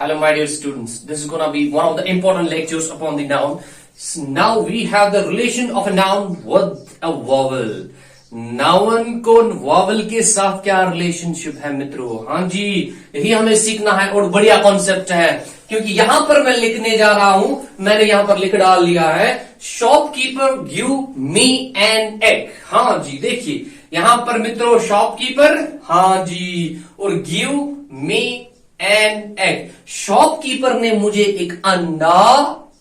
Hello, my dear students. This is going to be one of the important lectures upon the noun. Now we have the relation of a noun with a vowel. Noun को vowel के साथ क्या relationship है मित्रों? हाँ जी, यही हमें सीखना है और बढ़िया कॉन्सेप्ट है, क्योंकि यहां पर मैं लिखने जा रहा हूं, मैंने यहां पर लिख डाल दिया है shopkeeper give me an egg. हाँ जी, देखिए यहां पर मित्रों शॉपकीपर, हाँ जी, और give me an egg, shopkeeper ने मुझे एक अंडा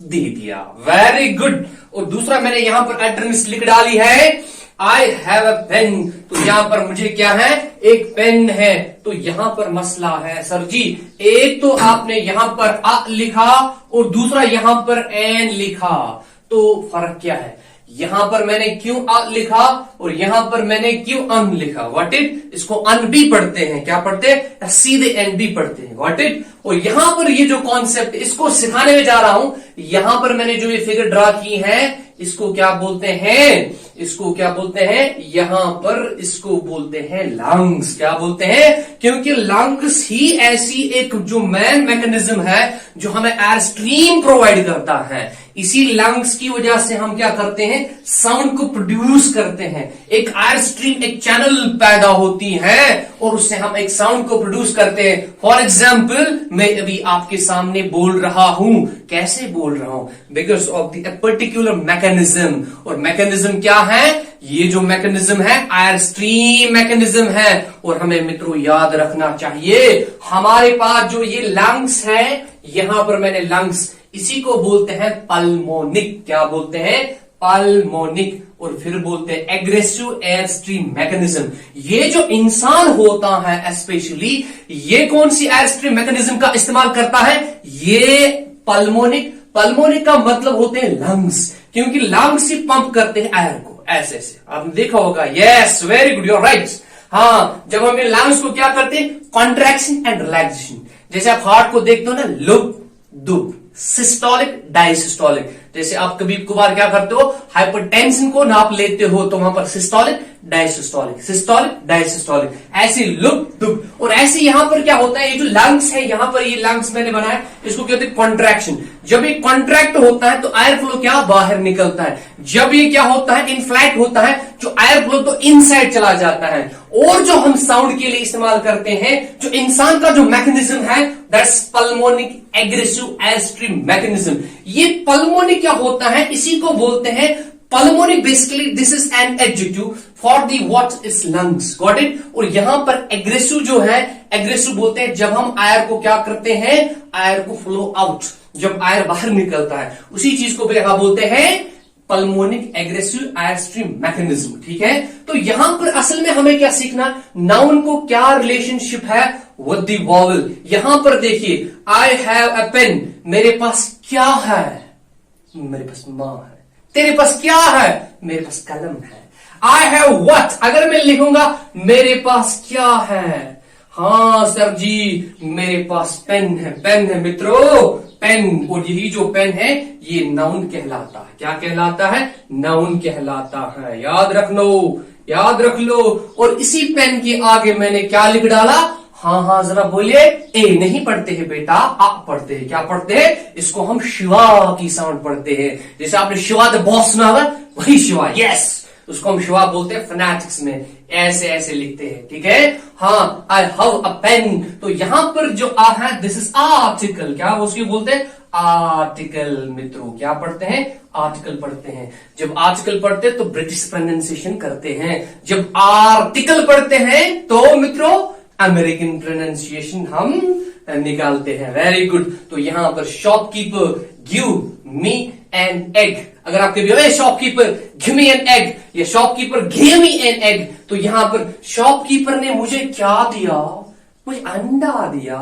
दे दिया। Very good. और दूसरा मैंने यहां पर एड्रेस लिख डाली है आई हैव अ पेन, तो यहां पर मुझे क्या है, एक पेन है। तो यहां पर मसला है सर जी, एक तो आपने यहां पर अ लिखा और दूसरा यहां पर एन लिखा, तो फर्क क्या है? यहां पर मैंने क्यों अ लिखा और यहां पर मैंने क्यों अन लिखा? व्हाट इट, इसको अन भी पढ़ते हैं, क्या पढ़ते हैं, सीधे एन भी पढ़ते हैं। What it. और यहां पर ये जो कॉन्सेप्ट इसको सिखाने में जा रहा हूं, यहां पर मैंने जो ये फिगर ड्रा की है इसको क्या बोलते हैं, इसको क्या बोलते हैं, यहां पर इसको बोलते हैं लंग्स। क्या बोलते हैं? क्योंकि लंग्स ही ऐसी एक जो मेन मैकेनिज्म है जो हमें एयर स्ट्रीम प्रोवाइड करता है। इसी लंग्स की वजह से हम क्या करते हैं, साउंड को प्रोड्यूस करते हैं। एक एयर स्ट्रीम, एक चैनल पैदा होती है और उससे हम एक साउंड को प्रोड्यूस करते हैं। फॉर एग्जाम्पल, मैं अभी आपके सामने बोल रहा हूं, कैसे बोल रहा हूं? Because of the particular mechanism. और मैकेनिज्म क्या है? ये जो मैकेनिज्म है एयर स्ट्रीम मैकेनिज्म है। और हमें मित्रों याद रखना चाहिए, हमारे पास जो ये लंग्स है, यहां पर मैंने लंग्स, इसी को बोलते हैं पल्मोनिक। क्या बोलते हैं? पल्मोनिक। और फिर बोलते हैं एग्रेसिव एयर स्ट्रीम मैकेनिज्म। ये जो इंसान होता है स्पेशली, ये कौन सी एयर स्ट्रीम मैकेनिज्म का इस्तेमाल करता है? ये पल्मोनिक। पल्मोनिक का मतलब होते हैं लंग्स, क्योंकि लंग्स ही पंप करते हैं एयर को, ऐसे ऐसे आपने देखा होगा। Yes, very good, you are right. हाँ, जब हम लंग्स को क्या करते हैं, कॉन्ट्रैक्शन एंड रिलैक्सेशन। जैसे आप हार्ट को देखते हो ना, लुप दुप, सिस्टोलिक डायसिस्टोलिक। जैसे आप कभी कभार क्या करते हो, हाइपरटेंशन को नाप लेते हो, तो वहां पर सिस्टोलिक डायसिस्टोलिक, सिस्टोलिक डायसिस्टोलिक, ऐसे लुप दुप। और ऐसे यहां पर क्या होता है, ये जो लंग्स है, यहां पर ये लंग्स मैंने बनाया, इसको कहते हैं कॉन्ट्रैक्शन। जब ये कॉन्ट्रैक्ट होता है तो एयर फ्लो क्या बाहर निकलता है। जब ये क्या होता है, इनफ्लैट होता है, जो एयर फ्लो तो इनसाइड चला जाता है। और जो हम साउंड के लिए इस्तेमाल करते हैं, जो इंसान का जो मैकेनिज्म है, that's pulmonic aggressive air stream mechanism. ये पल्मोनिक क्या होता है, इसी को बोलते हैं pulmonic. Basically this is an adjective for the what is lungs. Got it. और यहां पर एग्रेसिव जो है, एग्रेसिव बोलते हैं जब हम एयर को क्या करते हैं, एयर को फ्लो आउट, जब एयर बाहर निकलता है, उसी चीज को यहां बोलते हैं pulmonic aggressive air stream mechanism. ठीक है, तो यहां पर असल में हमें क्या सीखना, नाउन को क्या रिलेशनशिप है विद द वॉवल। यहां पर देखिए, आई हैव अ पेन, मेरे पास क्या है, मेरे पास मां है। तेरे पास क्या है, मेरे पास कलम है। आई हैव व्हाट, अगर मैं लिखूंगा मेरे पास क्या है, हाँ सर जी मेरे पास पेन है। पेन है मित्रों, पेन। और यही जो पेन है ये नाउन कहलाता है। क्या कहलाता है? नाउन कहलाता है। याद रख लो, याद रख लो। और इसी पेन के आगे मैंने क्या लिख डाला, हाँ हाँ जरा बोलिए। ए नहीं पढ़ते हैं बेटा, आ पढ़ते हैं। क्या पढ़ते हैं? इसको हम शिवा की साउंड पढ़ते हैं। जैसे आपने शिवा द बॉस सुना होगा, वही शिवा। यस, उसको हम शिवा बोलते हैं फोनेटिक्स में, ऐसे ऐसे लिखते हैं। ठीक है, हाँ, आई हैव अ पेन। तो यहां पर जो आ है, दिस इज आर्टिकल। क्या उसकी बोलते हैं? आर्टिकल। मित्रों क्या पढ़ते हैं? आर्टिकल पढ़ते हैं। जब आर्टिकल पढ़ते हैं तो ब्रिटिश प्रोनाउंसिएशन करते हैं। जब आर्टिकल पढ़ते हैं तो मित्रों अमेरिकन प्रोनाउंसिएशन हम निकालते हैं। Very good. तो यहां पर shopkeeper give me an egg. अगर आपके भी shopkeeper give me an egg या shopkeeper give me an egg, तो यहां पर शॉपकीपर ने मुझे क्या दिया, मुझे अंडा दिया।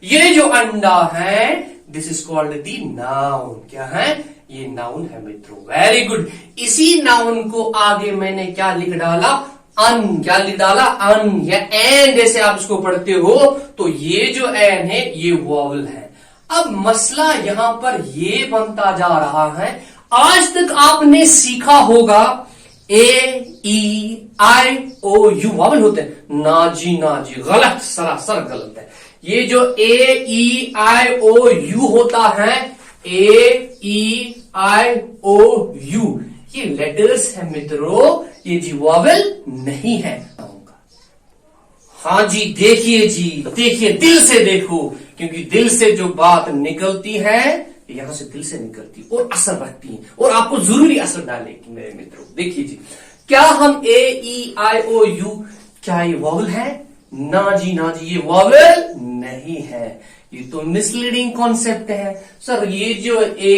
ये जो अंडा है, this is called the noun. क्या है? ये नाउन है मित्रों। Very good. इसी नाउन को आगे मैंने क्या लिख डाला, अन। क्या लिख डाला? अन या एन, जैसे आप इसको पढ़ते हो। तो ये जो एन है ये वॉवल है। अब मसला यहां पर ये बनता जा रहा है, आज तक आपने सीखा होगा ए ई आई ओ यू वॉवल होते हैं? ना जी ना जी, गलत, सरासर गलत है। ये जो ए ई आई ओ यू होता है, ए ई आई ओ यू, ये लेटर्स है मित्रों, ये जी वॉवल नहीं है। हाँ जी, देखिए जी, देखिए, दिल से देखो, क्योंकि दिल से जो बात निकलती है यहां से दिल से निकलती और असर रखती है और आपको जरूरी असर डालेगी मेरे मित्रों। देखिए जी, क्या हम ए ई आई ओ यू, क्या ये वॉवल है? ना जी ना जी, ये वॉवल नहीं है। ये तो मिसलीडिंग कॉन्सेप्ट है सर। ये जो ए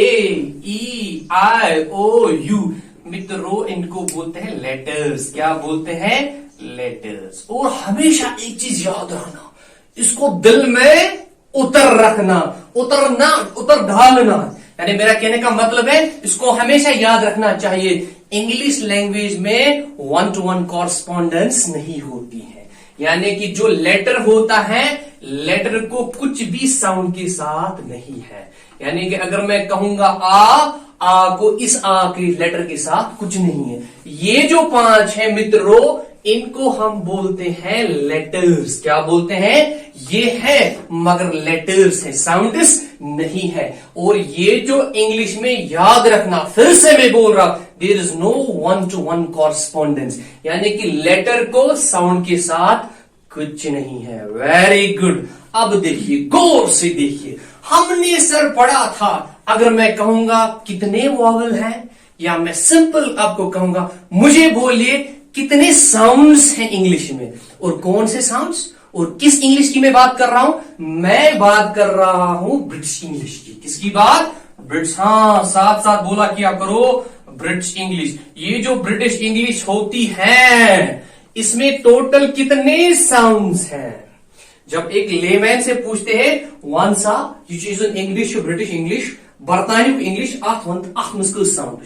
ई आई ओ यू मित्रों, इनको बोलते हैं लेटर्स। क्या बोलते हैं? लेटर्स। और हमेशा एक चीज याद रखना, इसको दिल में उतर रखना, उतर ढालना। यानी मेरा कहने का मतलब है, इसको हमेशा याद रखना चाहिए, इंग्लिश लैंग्वेज में 1-to-1 कॉरस्पॉन्डेंस नहीं होती है। यानी कि जो लेटर होता है, लेटर को कुछ भी साउंड के साथ नहीं है। यानी कि अगर मैं कहूंगा आ को इस आ के लेटर के साथ कुछ नहीं है। ये जो 5 है मित्रों, इनको हम बोलते हैं लेटर्स। क्या बोलते हैं? ये है, मगर लेटर्स है, साउंड्स नहीं है। और ये जो इंग्लिश में याद रखना, फिर से मैं बोल रहा, there is no 1-to-1 correspondence, यानी कि लेटर को साउंड के साथ कुछ नहीं है। Very good. अब देखिए, गौर से देखिए, हमने सर पढ़ा था, अगर मैं कहूंगा कितने वॉवल हैं, या मैं सिंपल आपको कहूंगा मुझे बोलिए कितने साउंड्स हैं इंग्लिश में, और कौन से साउंड्स, और किस इंग्लिश की मैं बात कर रहा हूं? मैं बात कर रहा हूं ब्रिटिश इंग्लिश की। किसकी बात? ब्रिटिश। हाँ, साथ साथ बोला किया करो, ब्रिटिश इंग्लिश। ये जो ब्रिटिश इंग्लिश होती है, इसमें टोटल कितने साउंड्स हैं? जब एक लेमैन से पूछते हैं, वन सा यह चीज इंग्लिश, ब्रिटिश इंग्लिश, बरतानिक इंग्लिश, अथ साउंड,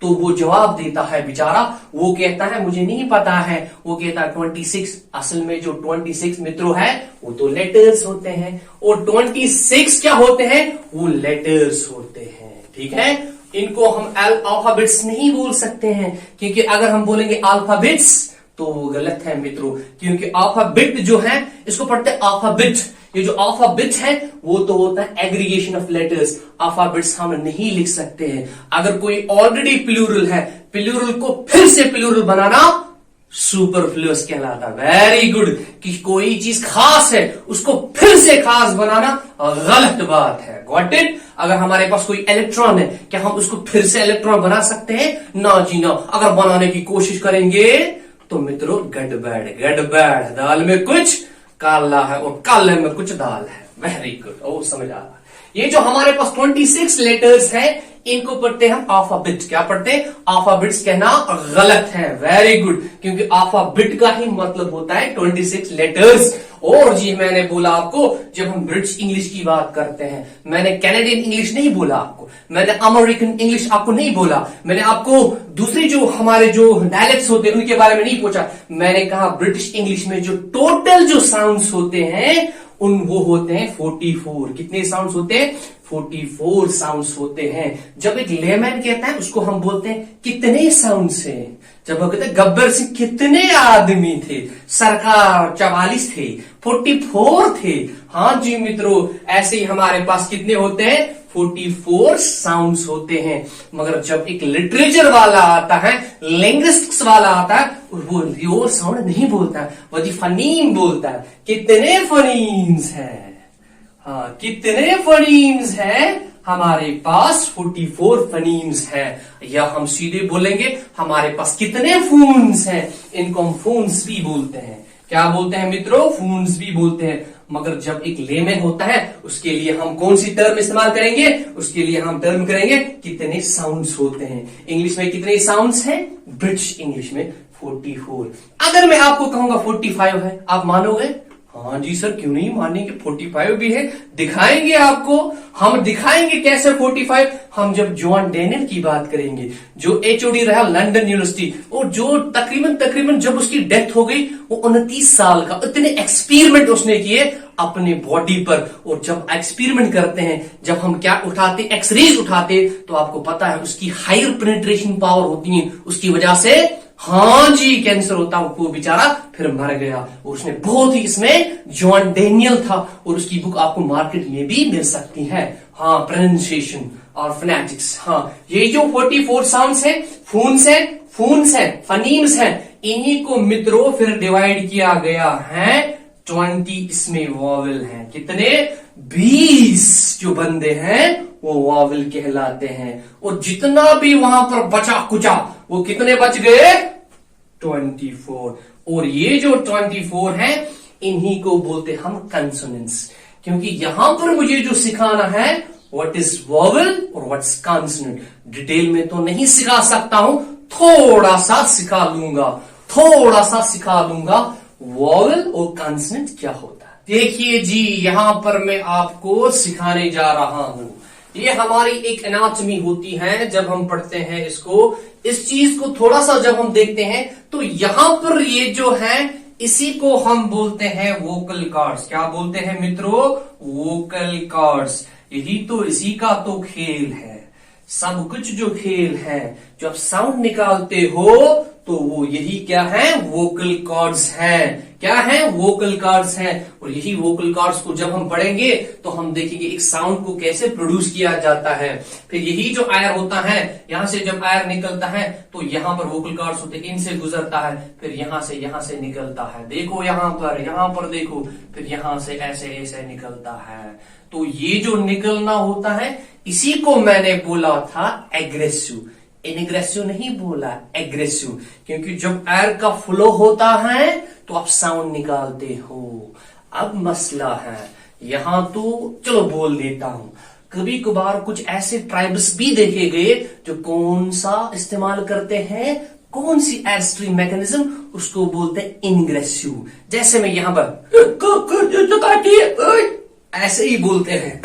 तो वो जवाब देता है बेचारा, वो कहता है मुझे नहीं पता है, वो कहता है 26। असल में जो 26 मित्रों है, वो तो लेटर्स होते हैं, और 26 क्या होते हैं? वो लेटर्स होते हैं। ठीक है, इनको हम अल्फाबेट्स नहीं बोल सकते हैं, क्योंकि अगर हम बोलेंगे अल्फाबेट्स तो वो गलत है मित्रों, क्योंकि अल्फाबेट जो है, इसको पढ़ते हैं अल्फाबेट। ये जो अल्फाबेट है, वो तो होता है एग्रीगेशन ऑफ लेटर्स। अल्फाबेट्स हम नहीं लिख सकते हैं। अगर कोई ऑलरेडी प्लूरल है, प्लूरल को फिर से प्लूरल बनाना सुपरफ्लुअस कहलाता। Very good. कि कोई चीज खास है, उसको फिर से खास बनाना गलत बात है। Got it? अगर हमारे पास कोई इलेक्ट्रॉन है, क्या हम उसको फिर से इलेक्ट्रॉन बना सकते हैं? ना जी ना। अगर बनाने की कोशिश करेंगे तो मित्रों गड़बड़, दाल में कुछ काला है और काले में कुछ दाल है। Very good. ओ, समझ आ रहा। ये जो हमारे पास 26 लेटर्स हैं, इनको पढ़ते हैं हम अल्फाबेट। क्या पढ़ते हैं? अल्फाबेट्स कहना गलत है। वेरी गुड, क्योंकि अल्फाबेट का ही मतलब होता है 26 लेटर्स। और जी, मैंने बोला आपको, जब हम ब्रिटिश इंग्लिश की बात करते हैं, मैंने कैनेडियन इंग्लिश नहीं बोला आपको, मैंने अमेरिकन इंग्लिश आपको नहीं बोला, मैंने आपको दूसरी जो हमारे जो डायलेक्ट्स होते हैं उनके बारे में नहीं पूछा। मैंने कहा ब्रिटिश इंग्लिश में जो टोटल जो साउंड्स होते हैं, वो होते हैं 44। कितने साउंड्स होते हैं? 44 साउंड्स होते हैं। जब एक लेमैन कहता है, उसको हम बोलते हैं कितने साउंड्स हैं। जब वो कहते हैं गब्बर सिंह कितने आदमी थे, सरकार 44 थे, 44 थे। हाँ जी मित्रों, ऐसे ही हमारे पास कितने होते हैं? 44 साउंड्स होते हैं। मगर जब एक लिटरेचर वाला आता है, लिंग्विस्टिक्स वाला आता है, वो रियोर साउंड नहीं बोलता है, वो जी फनीम बोलता है। कितने फनीम्स हैं? हाँ, कितने फनीम्स हैं? हमारे पास 44 फनीम्स हैं। या हम सीधे बोलेंगे, हमारे पास कितने फून्स हैं? इनको हम फून्स भी बोलते हैं। क्या बोलते हैं मित्रों? फून्स भी बोलते हैं। मगर जब एक लेमैन होता है, उसके लिए हम कौन सी टर्म इस्तेमाल करेंगे? उसके लिए हम टर्म करेंगे कितने साउंड्स होते हैं। इंग्लिश में कितने साउंड्स हैं? ब्रिटिश इंग्लिश में 44। अगर मैं आपको कहूंगा 45 है, आप मानोगे? हाँ जी सर, क्यों नहीं मानेंगे, 45 भी है, दिखाएंगे आपको। हम दिखाएंगे कैसे 45। हम जब जॉन डेनियल की बात करेंगे, जो HOD रहा लंदन यूनिवर्सिटी, और जो तकरीबन जब उसकी डेथ हो गई, वो 29 साल का, इतने एक्सपेरिमेंट उसने किए अपने बॉडी पर। और जब एक्सपेरिमेंट करते हैं, जब हम क्या उठाते, एक्सरेज उठाते, तो आपको पता है उसकी हायर पेनिट्रेशन पावर होती है, उसकी वजह से हाँ जी कैंसर होता, वो बेचारा फिर मर गया। और उसने बहुत ही, इसमें जॉन डेनियल था, और उसकी बुक आपको मार्केट में भी मिल सकती है। हाँ, प्रोनाउंसिएशन और फोनेटिक्स। हाँ, ये जो 44 साउंड्स है, फून्स है, फनीम्स है, इन्हीं को मित्रों फिर डिवाइड किया गया है 20, इसमें वॉवेल हैं। कितने? 20 जो बंदे हैं वो वॉवेल कहलाते हैं। और जितना भी वहां पर बचा कुचा, वो कितने बच गए? 24। और ये जो 24 है, इन्हीं को बोलते हम कंसोनेंट्स। क्योंकि यहां पर मुझे जो सिखाना है, व्हाट इज वॉवेल और व्हाट इज कंसोनेंट, डिटेल में तो नहीं सिखा सकता हूं, थोड़ा सा सिखा लूंगा वॉवेल और कंसोनेंट क्या होता है। देखिए जी, यहां पर मैं आपको सिखाने जा रहा हूं। ये हमारी एक एनाटॉमी होती है, जब हम पढ़ते हैं इसको, इस चीज को थोड़ा सा जब हम देखते हैं, तो यहां पर ये जो है, इसी को हम बोलते हैं वोकल कॉर्ड्स। क्या बोलते हैं मित्रों? Vocal cords. यही तो, इसी का तो खेल है, सब कुछ जो खेल है, जब साउंड निकालते हो तो वो यही क्या है? वोकल कॉर्ड्स हैं। क्या है? वोकल कॉर्ड्स हैं। और यही वोकल कॉर्ड्स को जब हम पढ़ेंगे तो हम देखेंगे एक साउंड को कैसे प्रोड्यूस किया जाता है। फिर यही जो आयर होता है, यहां से जब आयर निकलता है तो यहां पर वोकल कॉर्ड्स होते हैं, इनसे गुजरता है, फिर यहां से निकलता है। देखो यहां पर देखो, फिर यहां से ऐसे निकलता है। तो ये जो निकलना होता है, इसी को मैंने बोला था एग्रेसिव। इनग्रेसिव नहीं बोला, एग्रेसिव। क्योंकि जब एयर का फ्लो होता है तो आप साउंड निकालते हो। अब मसला है यहां, तो चलो बोल देता हूं, कभी कभार कुछ ऐसे ट्राइब्स भी देखे गए जो कौन सा इस्तेमाल करते हैं, कौन सी एयर स्ट्रीम मैकेनिज्म, उसको बोलते हैं इनग्रेसिव। जैसे मैं यहां पर ऐसे ही बोलते हैं।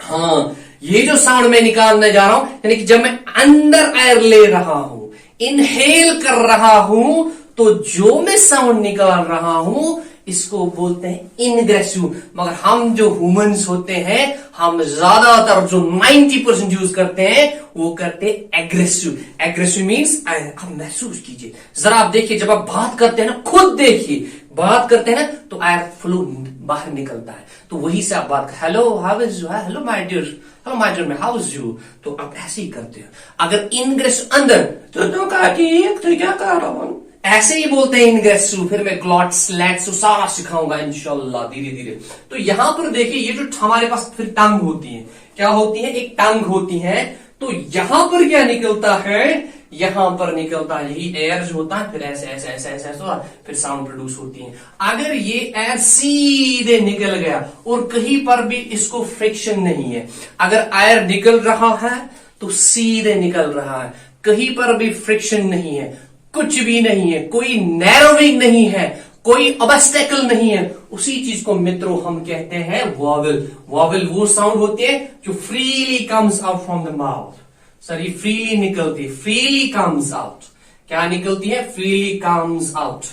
हाँ, ये जो साउंड मैं निकालने जा रहा हूं, यानी कि जब मैं अंदर एयर ले रहा हूं, इनहेल कर रहा हूं, तो जो मैं साउंड निकाल रहा हूं, इसको बोलते हैं इनग्रेसिव। मगर हम जो ह्यूमंस होते हैं, हम ज्यादातर जो 90% यूज करते हैं, वो करते हैं एग्रेसिव। एग्रेसिव मीन्स, आप महसूस कीजिए, जरा आप देखिए, जब आप बात करते हैं ना, खुद देखिए, बात करते हैं ना, तो एयर फ्लो बाहर निकलता है। तो वही से आप बात, hello how is you, hello my dear में हाउ इज यू, तो आप ऐसे ही करते हो। अगर इनग्रेसिव अंदर, तो क्या कर रहा हूं, ऐसे ही बोलते हैं इनग्रेसिव। फिर मैं ग्लॉट स्लैट्स सारा सिखाऊंगा इंशाल्लाह धीरे धीरे। तो यहां पर देखिए, ये जो हमारे पास फिर टंग होती है, क्या होती है? एक टंग होती है। तो यहां पर क्या निकलता है? यहां पर निकलता है यही एयर जो होता है, फिर ऐसे होता, फिर साउंड प्रोड्यूस होती है। अगर ये एयर सीधे निकल गया और कहीं पर भी इसको फ्रिक्शन नहीं है, अगर एयर निकल रहा है तो सीधे निकल रहा है, कहीं पर भी फ्रिक्शन नहीं है, कुछ भी नहीं है, कोई नैरोविंग नहीं है, कोई ऑब्स्टेकल नहीं है, उसी चीज को मित्रों हम कहते हैं वॉवेल। वॉवेल वो साउंड होती है जो freely comes out from the mouth. Sir ये फ्रीली निकलती है, फ्रीली कम्स आउट। क्या निकलती है? Freely comes out.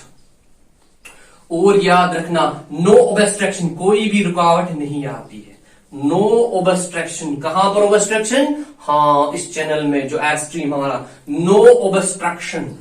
और याद रखना, नो ऑब्स्ट्रक्शन, कोई भी रुकावट नहीं आती है। No obstruction. कहां पर ऑब्स्ट्रक्शन? हाँ, इस चैनल में जो एयर स्ट्रीम हमारा, नो ऑब्स्ट्रक्शन,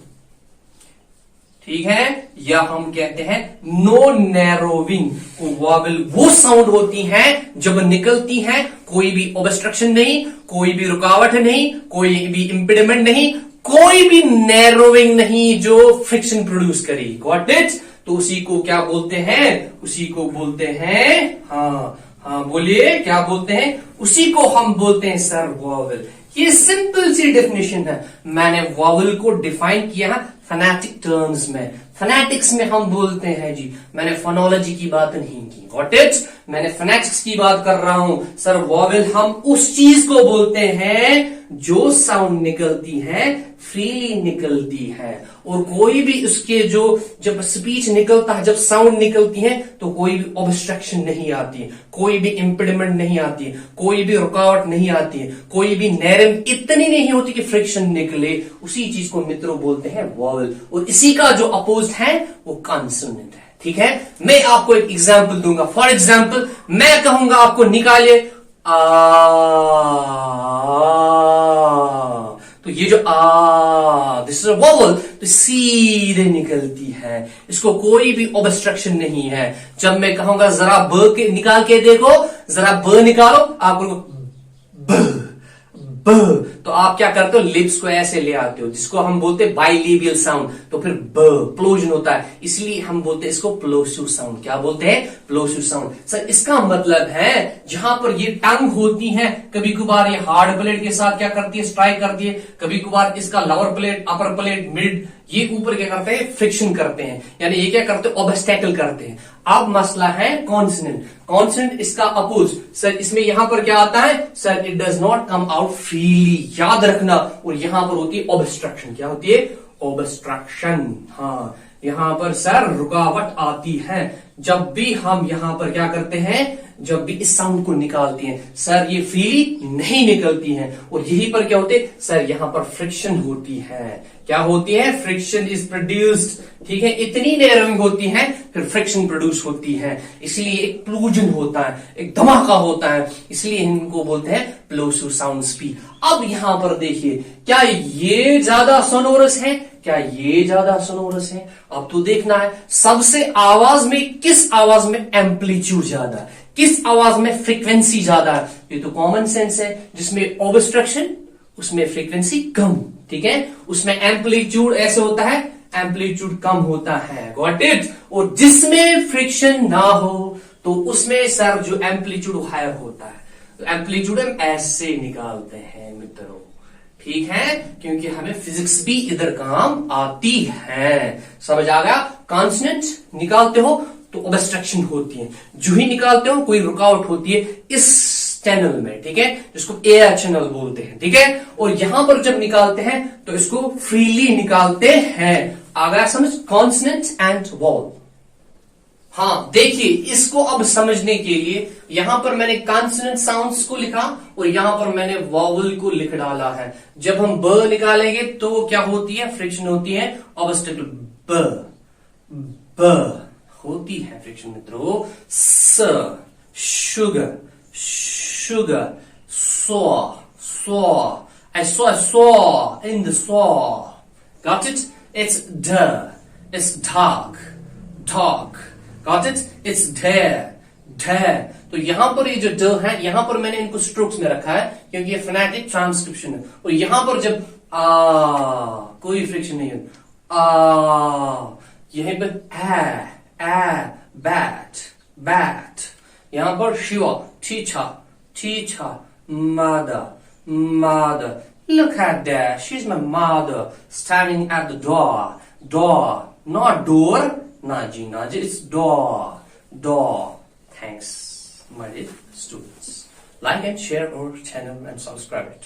ठीक है। या हम कहते हैं नो नैरोविंग। वॉवेल वो साउंड होती हैं जब निकलती हैं, कोई भी ऑब्स्ट्रक्शन नहीं, कोई भी रुकावट नहीं, कोई भी इंपिडिमेंट नहीं, कोई भी नैरोविंग नहीं जो फ्रिक्शन प्रोड्यूस करी। Got it? तो उसी को क्या बोलते हैं? उसी को बोलते हैं, हाँ बोलिए, क्या बोलते हैं? उसी को हम बोलते हैं सर वॉवेल। ये सिंपल सी डेफिनेशन है। मैंने वॉवेल को डिफाइन किया है फोनेटिक टर्म्स में। फोनेटिक्स में हम बोलते हैं जी, मैंने फोनोलॉजी की बात नहीं की। Got it? मैंने फोनेटिक्स की बात कर रहा हूं सर। वॉवेल हम उस चीज को बोलते हैं जो साउंड निकलती है फ्रीली निकलती है, और कोई भी उसके जो जब स्पीच निकलता है, जब साउंड निकलती है तो कोई भी ऑब्स्ट्रक्शन नहीं आती, कोई भी इंपेडिमेंट नहीं आती, कोई भी रुकावट नहीं आती, कोई भी नैरम इतनी नहीं होती कि फ्रिक्शन निकले। उसी चीज को मित्रों बोलते हैं वॉवेल, और इसी का जो अपोजिट है वो कॉन्सोनेंट है। ठीक है, मैं आपको एक एग्जाम्पल दूंगा। फॉर एग्जाम्पल मैं कहूंगा आपको निकालिए आ, तो ये जो दिस इज अ वॉवल, तो सीधे निकलती है, इसको कोई भी ऑब्स्ट्रक्शन नहीं है। जब मैं कहूंगा जरा ब के निकाल के देखो, जरा ब निकालो, आप बोलोगे ब, तो आप क्या करते हो, लिप्स को ऐसे ले आते हो, जिसको हम बोलते हैं बाइलेबियल साउंड, तो फिर ब प्लोजन होता है, इसलिए हम बोलते हैं इसको प्लोसिव साउंड। क्या बोलते हैं, प्लोसिव साउंड। सर इसका मतलब है जहां पर ये टंग होती है, कभी कभार ये हार्ड प्लेट के साथ क्या करती है, स्ट्राइक करती है, कभी कभार इसका लोअर प्लेट, अपर प्लेट, मिड, ये ऊपर क्या करते हैं, फ्रिक्शन करते हैं, यानी ये क्या करते हैं, ऑब्स्टेकल करते हैं। अब मसला है कॉन्सोनेंट। कॉन्सोनेंट इसका अपोज। सर इसमें यहां पर क्या आता है, sir it does not come out freely, याद रखना। और यहां पर होती है ऑब्स्ट्रक्शन। क्या होती है, ऑब्स्ट्रक्शन। हाँ, यहां पर सर रुकावट आती है जब भी हम यहां पर क्या करते हैं, जब भी इस साउंड को निकालते हैं। सर ये फ्रीली नहीं निकलती है, और यहीं पर क्या होते हैं, सर यहां पर फ्रिक्शन होती है। क्या होती है, फ्रिक्शन इज प्रोड्यूस्ड। ठीक है, इतनी नैरोइंग होती है, फिर फ्रिक्शन प्रोड्यूस होती है, इसलिए एक प्लूजन होता है, एक धमाका होता है, इसलिए इनको बोलते हैं प्लोसिव साउंड स्पीड। अब यहां पर देखिए, क्या ये ज्यादा सोनोरस है, क्या ये ज्यादा सोनोरस है? अब तो देखना है सबसे आवाज में, किस आवाज में एम्पलीट्यूड ज्यादा है, किस आवाज में फ्रीक्वेंसी ज्यादा है। ये तो कॉमन सेंस है, जिसमें ऑब्स्ट्रक्शन उसमें फ्रीक्वेंसी कम। ठीक है, उसमें एम्पलीट्यूड ऐसे होता है, एम्पलीट्यूड कम होता है। Got it. और जिसमें फ्रिक्शन ना हो तो उसमें सर जो एम्पलीट्यूड हायर होता है, तो एम्पलीट्यूड हम ऐसे निकालते हैं मित्रों। ठीक है, क्योंकि हमें फिजिक्स भी इधर काम आती है। समझ आ गया। कॉन्सोनेंट निकालते हो तो ऑब्स्ट्रक्शन होती है, जो ही निकालते हो कोई रुकावट होती है इस चैनल में। ठीक है, जिसको एयर चैनल बोलते हैं। ठीक है, और यहां पर जब निकालते हैं तो इसको फ्रीली निकालते हैं। आ गया समझ, कॉन्सोनेंट एंड वॉवल। हाँ देखिए, इसको अब समझने के लिए यहां पर मैंने कॉन्सोनेंट साउंड्स को लिखा और यहां पर मैंने वॉवल को लिख डाला है। जब हम ब निकालेंगे तो क्या होती है, फ्रिक्शन होती है, ऑब्स्टेकल। ब होती है फ्रिक्शन मित्रों। स sugar, sugar, saw, I saw in the saw. Got it? It's it's dog. Got it? It's dare. तो यहां पर ये जो ड है, यहां पर मैंने इनको स्ट्रोक्स में रखा है क्योंकि ये फोनेटिक ट्रांसक्रिप्शन है। और यहां पर जब कोई फ्रिक्शन नहीं है, यहीं पर बैट, यहां पर Shiva, teacher, mother. Look at that, she's my mother, standing at the door, not door, naji, it's door. Thanks, my dear students. Like and share our channel and subscribe it.